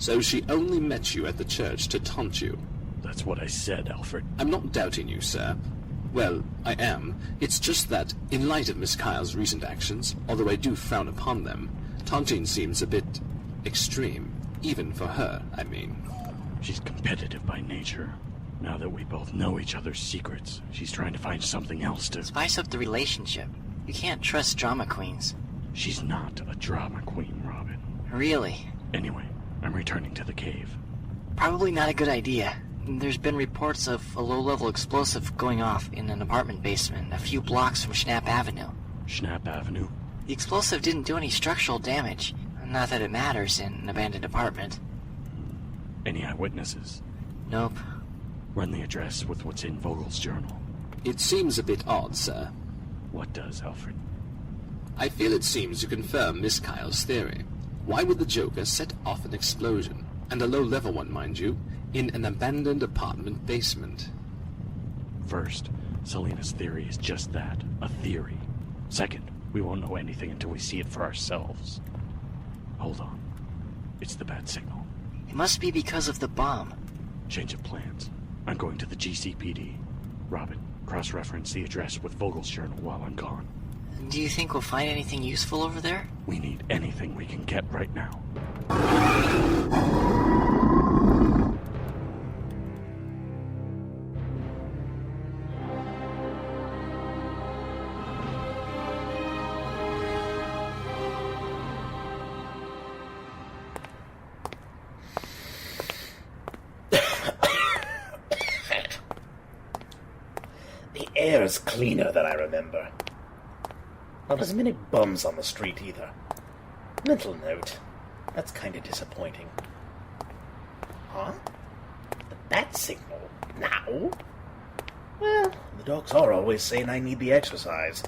So she only met you at the church to taunt you. That's what I said, Alfred. I'm not doubting you, sir. Well, I am. It's just that, in light of Miss Kyle's recent actions, although I do frown upon them, taunting seems a bit extreme. Even for her, I mean. She's competitive by nature. Now that we both know each other's secrets, she's trying to find something else to... Spice up the relationship. You can't trust drama queens. She's not a drama queen, Robin. Really? Anyway, I'm returning to the cave. Probably not a good idea. There's been reports of a low-level explosive going off in an apartment basement a few blocks from Schnapp Avenue. Schnapp Avenue? The explosive didn't do any structural damage. Not that it matters in an abandoned apartment. Any eyewitnesses? Nope. Run the address with what's in Vogel's journal. It seems a bit odd, sir. What does, Alfred? I feel it seems to confirm Miss Kyle's theory. Why would the Joker set off an explosion, and a low-level one, mind you, in an abandoned apartment basement? First, Selena's theory is just that, a theory. Second, we won't know anything until we see it for ourselves. Hold on. It's the bat signal. It must be because of the bomb. Change of plans. I'm going to the GCPD. Robin, cross-reference the address with Vogel's journal while I'm gone. Do you think we'll find anything useful over there? We need anything we can get right now. The air's cleaner than I remember. Not as many bums on the street, either. Mental note. That's kind of disappointing. Huh? The bat signal? Now? Well, the docs are always saying I need the exercise.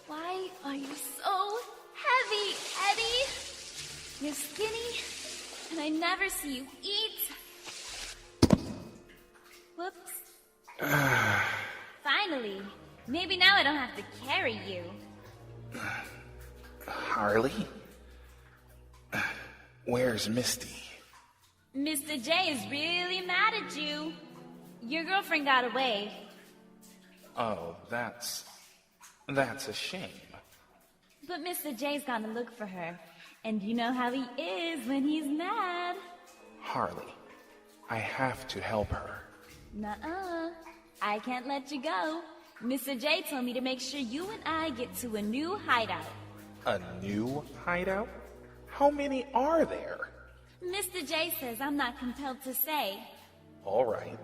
Why are you so heavy, Eddie? You're skinny, and I never see you eat. Whoops. Finally. Maybe now I don't have to carry you. Harley? Where's Misty? Mr. J is really mad at you. Your girlfriend got away. Oh, that's a shame. But Mr. J's gonna look for her. And you know how he is when he's mad. Harley, I have to help her. Nuh-uh. I can't let you go. Mr. J told me to make sure you and I get to a new hideout. A new hideout? How many are there? Mr. J says I'm not compelled to say. All right,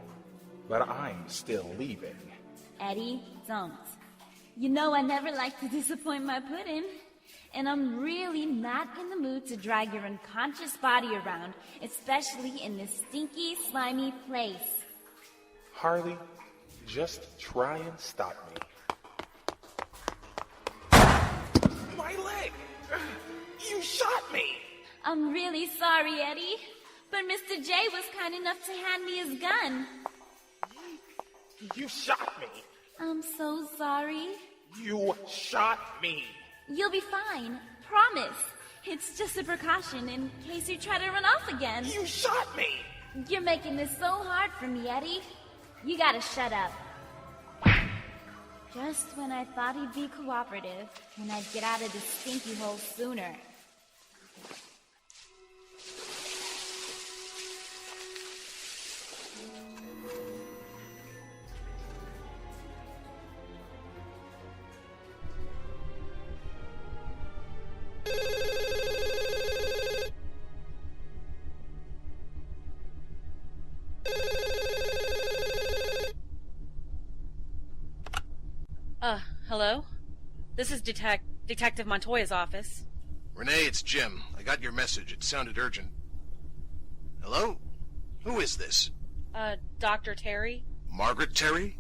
but I'm still leaving. Eddie, don't. You know I never like to disappoint my pudding. And I'm really not in the mood to drag your unconscious body around, especially in this stinky, slimy place. Harley, just try and stop me. My leg! You shot me! I'm really sorry, Eddie. But Mr. J was kind enough to hand me his gun. You shot me! I'm so sorry. You shot me! You'll be fine. Promise. It's just a precaution in case you try to run off again. You shot me! You're making this so hard for me, Eddie. You gotta shut up. Just when I thought he'd be cooperative, and I'd get out of this stinky hole sooner. Hello? This is Detective Montoya's office. Renee, it's Jim. I got your message. It sounded urgent. Hello? Who is this? Dr. Terry? Margaret Terry?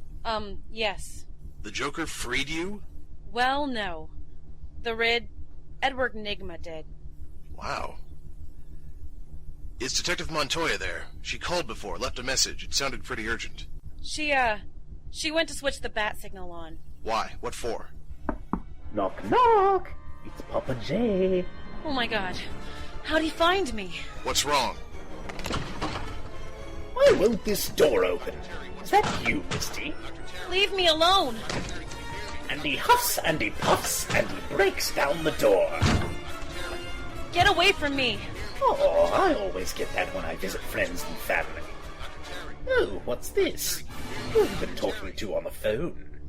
Yes. The Joker freed you? Well, no. The Edward Nigma did. Wow. Is Detective Montoya there? She called before, left a message. It sounded pretty urgent. She went to switch the bat signal on. Why? What for? Knock, knock! It's Papa J. Oh my god. How'd he find me? What's wrong? Why won't this door open? Is that you, Misty? Leave me alone! And he huffs and he puffs and he breaks down the door. Get away from me! Oh, I always get that when I visit friends and family. Oh, what's this? Who have you been talking to on the phone?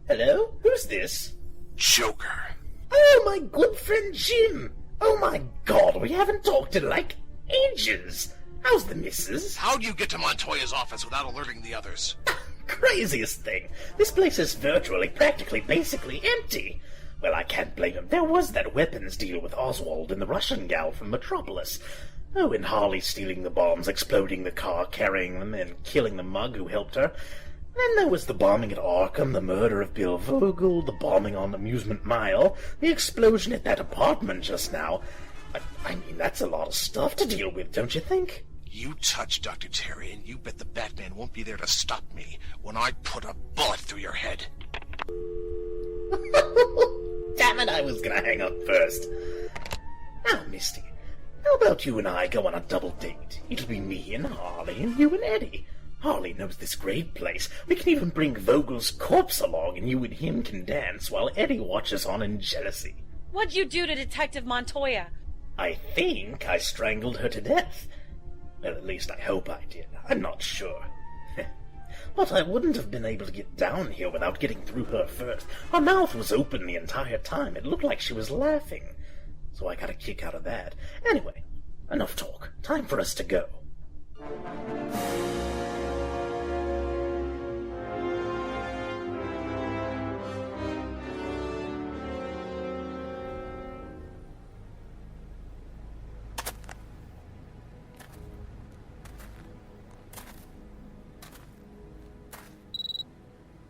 Hello? Who's this? Joker. Oh, my good friend Jim! Oh my god, we haven't talked in like ages! How's the missus? How'd you get to Montoya's office without alerting the others? Craziest thing. This place is virtually, practically, basically empty. Well, I can't blame him. There was that weapons deal with Oswald and the Russian gal from Metropolis. Oh, and Harley stealing the bombs, exploding the car, carrying them, and killing the mug who helped her. Then there was the bombing at Arkham, the murder of Bill Vogel, the bombing on Amusement Mile, the explosion at that apartment just now. I mean, that's a lot of stuff to deal with, don't you think? You touch Dr. Terry, and you bet the Batman won't be there to stop me when I put a bullet through your head. Damn it, I was gonna hang up first. Now, Misty, how about you and I go on a double date? It'll be me and Harley, and you and Eddie. Harley knows this great place. We can even bring Vogel's corpse along, and you and him can dance while Eddie watches on in jealousy. What'd you do to Detective Montoya? I think I strangled her to death. Well, at least I hope I did. I'm not sure. But I wouldn't have been able to get down here without getting through her first. Her mouth was open the entire time. It looked like she was laughing. So I got a kick out of that. Anyway, enough talk. Time for us to go.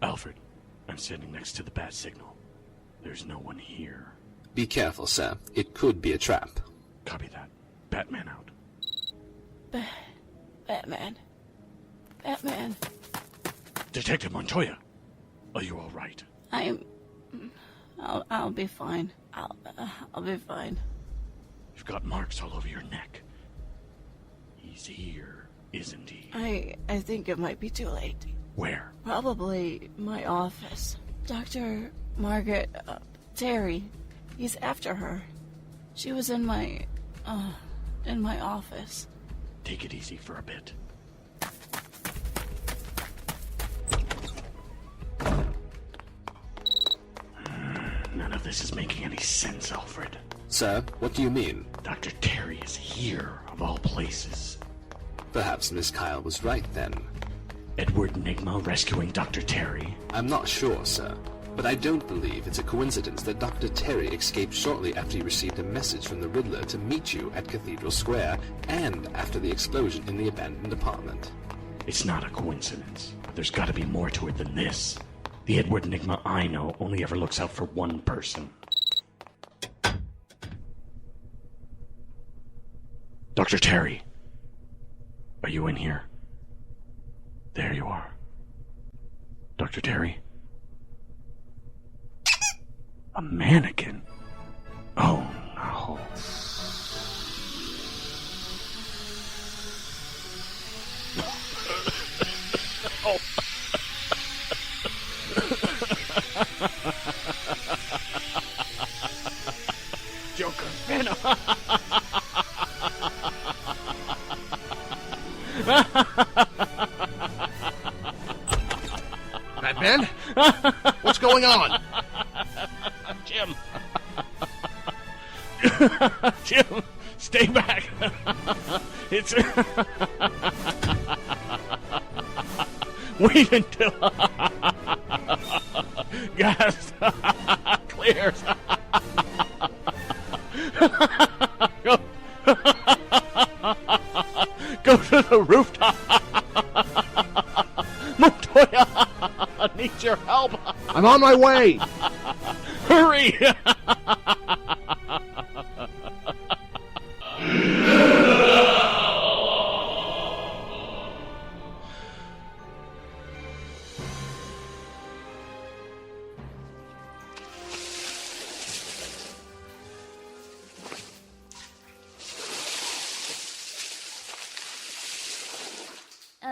Alfred, I'm standing next to the bat signal. There's no one here. Be careful, sir. It could be a trap. Copy that. Batman out. Batman. Batman. Detective Montoya, are you all right? I'll be fine. I'll be fine. You've got marks all over your neck. He's here, isn't he? I think it might be too late. Where? Probably my office. Dr. Margaret Terry. He's after her. She was in my office. Take it easy for a bit. None of this is making any sense, Alfred. Sir, what do you mean? Dr. Terry is here, of all places. Perhaps Miss Kyle was right, then. Edward Nygma rescuing Dr. Terry? I'm not sure, sir. But I don't believe it's a coincidence that Dr. Terry escaped shortly after he received a message from the Riddler to meet you at Cathedral Square, and after the explosion in the abandoned apartment. It's not a coincidence. There's gotta be more to it than this. The Edward Nygma I know only ever looks out for one person. Dr. Terry, are you in here? There you are. Dr. Terry? A mannequin? Oh, no. Oh. Joker Venom. Batman? What's going on? Jim. Jim, stay back. It's... Wait until... gas clears. Go to the rooftop. Montoya needs your help. I'm on my way. Hurry!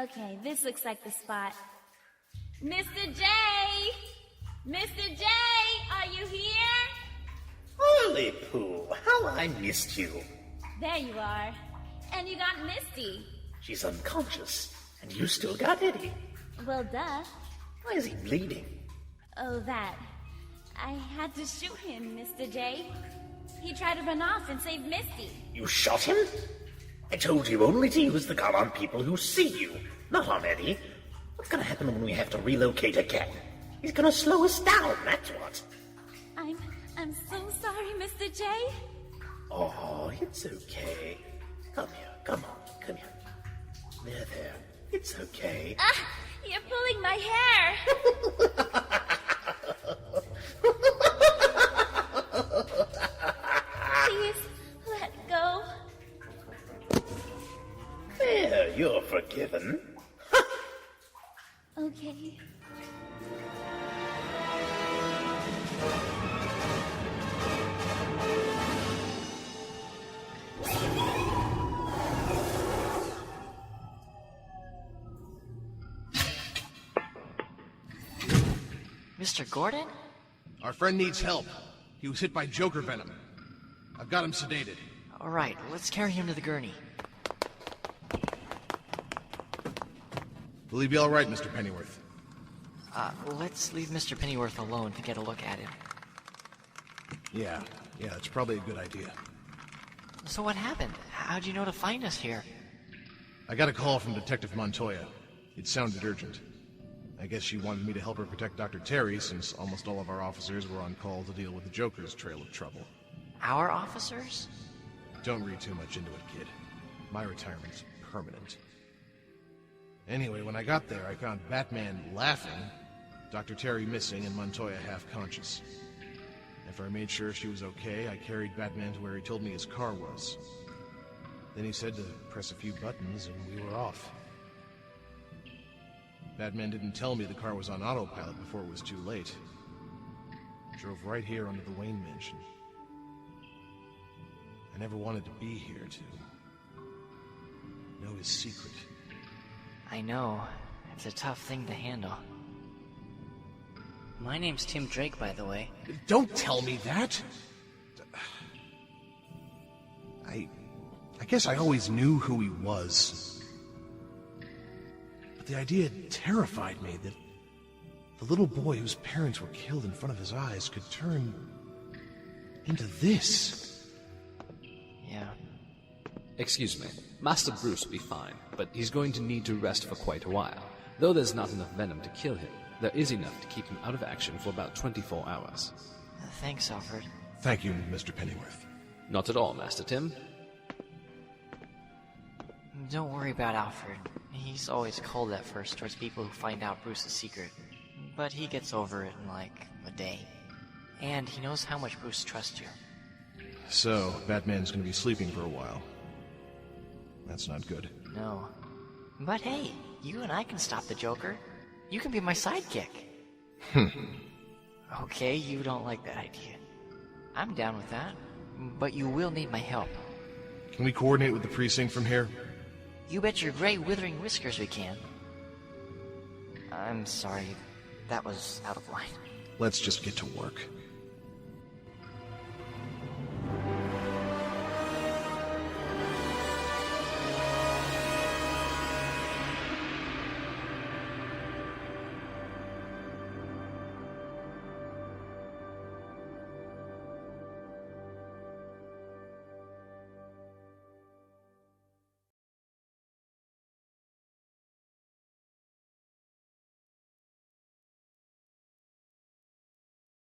Okay, this looks like the spot. Mr. J! Mr. J! Are you here? Harley Pooh, how I missed you. There you are. And you got Misty. She's unconscious, and you still got Eddie. Well, duh. Why is he bleeding? Oh, that. I had to shoot him, Mr. J. He tried to run off and save Misty. You shot him? I told you only to use the gun on people who see you, not on Eddie. What's gonna happen when we have to relocate again? He's gonna slow us down, that's what. I'm so sorry, Mr. J. Oh, it's okay. Come here, come here. There. It's okay. Ah, you're pulling my hair. Please, let go. There, you're forgiven. Okay. Mr. Gordon? Our friend needs help. He was hit by Joker venom. I've got him sedated. All right, let's carry him to the gurney. Will he be all right, Mr. Pennyworth? Let's leave Mr. Pennyworth alone to get a look at him. Yeah, it's probably a good idea. So what happened? How'd you know to find us here? I got a call from Detective Montoya. It sounded urgent. I guess she wanted me to help her protect Dr. Terry, since almost all of our officers were on call to deal with the Joker's trail of trouble. Our officers? Don't read too much into it, kid. My retirement's permanent. Anyway, when I got there, I found Batman laughing, Dr. Terry missing, and Montoya half-conscious. After I made sure she was okay, I carried Batman to where he told me his car was. Then he said to press a few buttons, and we were off. Batman didn't tell me the car was on autopilot before it was too late. Drove right here under the Wayne mansion. I never wanted to be here to know his secret. I know. It's a tough thing to handle. My name's Tim Drake, by the way. Don't tell me that! I guess I always knew who he was. But the idea terrified me that the little boy whose parents were killed in front of his eyes could turn into this. Yeah. Excuse me. Master Bruce will be fine, but he's going to need to rest for quite a while. Though there's not enough venom to kill him, there is enough to keep him out of action for about 24 hours. Thanks, Alfred. Thank you, Mr. Pennyworth. Not at all, Master Tim. Don't worry about Alfred. He's always cold at first towards people who find out Bruce's secret. But he gets over it in like a day. And he knows how much Bruce trusts you. So, Batman's gonna be sleeping for a while. That's not good. No. But hey, you and I can stop the Joker. You can be my sidekick. Okay, you don't like that idea. I'm down with that. But you will need my help. Can we coordinate with the precinct from here? You bet your gray withering whiskers we can. I'm sorry. That was out of line. Let's just get to work.